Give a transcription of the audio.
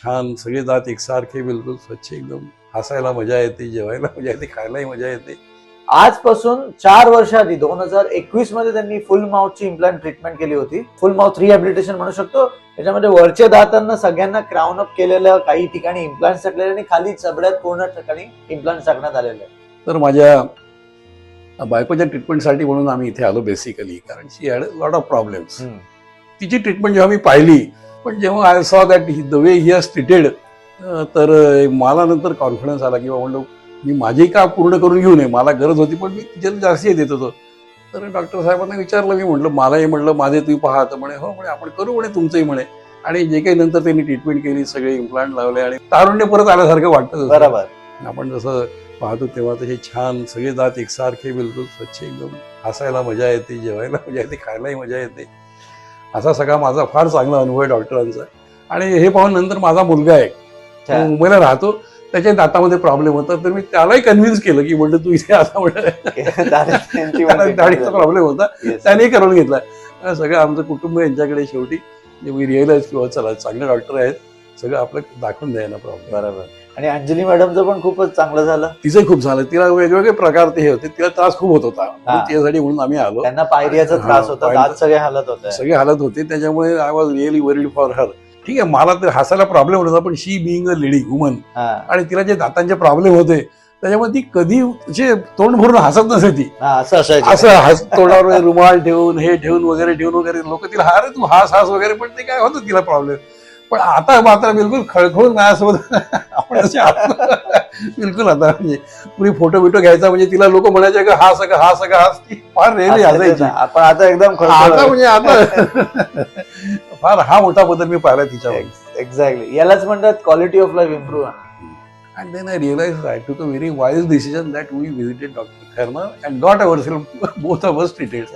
छान, सगळे दात एकसारखे, बिलकुल स्वच्छ, एकदम हसायला मजा येते, जेवायला मजा येते, खायलाही मजा येते. आजपासून 4 वर्ष आधी 2021 मध्ये त्यांनी फुल माउथची इम्प्लांट ट्रीटमेंट केली होती. फुल माउथ रिहॅबिलिटेशन म्हणू शकतो. त्याच्यामध्ये वरच्या दातांना सगळ्यांना क्राउन अप केलेलं, काही ठिकाणी इम्प्लांट टाकलेले आणि खाली चबड्यात पूर्ण ठिकाणी इम्प्लांट टाकण्यात आलेले. तर माझ्या बायकोच्या ट्रीटमेंटसाठी म्हणून आम्ही इथे आलो बेसिकली, कारण शी हॅड लॉट ऑफ प्रॉब्लेम्स. तिची ट्रीटमेंट जेव्हा मी पाहिली, पण जेव्हा I saw that the way he has treated, तर मला नंतर कॉन्फिडन्स आला की म्हणलो मी माझी का पूर्ण करून घेऊ नये, मला गरज होती पण मी तिच्यात जास्ती देत होतो. तर डॉक्टर साहेबांना विचारलं, मी म्हटलं मलाही म्हटलं माझे तुम्ही पाहा, तर म्हणे हो म्हणे आपण करू म्हणे तुमचंही म्हणे. आणि जे काही नंतर त्यांनी ट्रीटमेंट केली, सगळे इम्प्लांट लावले आणि तारुण्य परत आल्यासारखं वाटतं. बरोबर. आपण जसं पाहतो तेव्हा तसे छान, सगळे दात एकसारखे, बिलकुल स्वच्छ, एकदम हसायला मजा येते, जेवायला मजा येते, खायलाही मजा येते. असा सगळा माझा फार चांगला अनुभव आहे डॉक्टरांचा. आणि हे पाहून नंतर माझा मुलगा आहे, तो मुंबईला राहतो, त्याच्या दातामध्ये प्रॉब्लेम होता, तर मी त्यालाही कन्व्हिन्स केलं की म्हणलं तू इथे आता म्हणलं दाढीचा प्रॉब्लेम होता, त्यानेही करून घेतला. सगळं आमचं कुटुंब यांच्याकडे शेवटी मी रिअलाइज किंवा चला चांगले डॉक्टर आहेत, सगळं आपलं दाखवून द्यायला प्रॉब्लेम. बरोबर. आणि अंजली मॅडमचं पण खूपच चांगलं झालं. तिचं खूप झालं, तिला वेगवेगळे प्रकार ते हे होते, तिला त्रास खूप होत होता, त्यासाठी म्हणून आम्ही आलो. त्यांना पायरियाचा त्रास होता, दात सगळे हालत होते, त्याच्यामुळे I was really worried for her. ठीक आहे, मला तर हसायला प्रॉब्लेम होता, पण शी बिईंग अ लेडी वुमन, आणि तिला जे दातांचे प्रॉब्लेम होते त्याच्यामुळे ती कधी तोंड भरून हसत नसे. ती असं तोंडावर रुमाल ठेवून, हे ठेवून वगैरे लोक तिला अरे तू हास वगैरे, पण ते काय होतं तिला प्रॉब्लेम. पण आता मात्र बिलकुल खळखळून माझ्यासोबत आपण बिलकुल आता म्हणजे पुरी फोटो बिटो घ्यायचा म्हणजे तिला लोक म्हणायचे का हा सगळं ती फार रेली हसायची. आपण आता एकदम आता म्हणजे आता फार हा मोठा बदल मी पाहिला तिच्यावर. एक्झॅक्टली, यालाच म्हणतात quality of life improve. And then I realized I took a very wise decision that we visited Dr. Kharna and got ourselves both of us treated.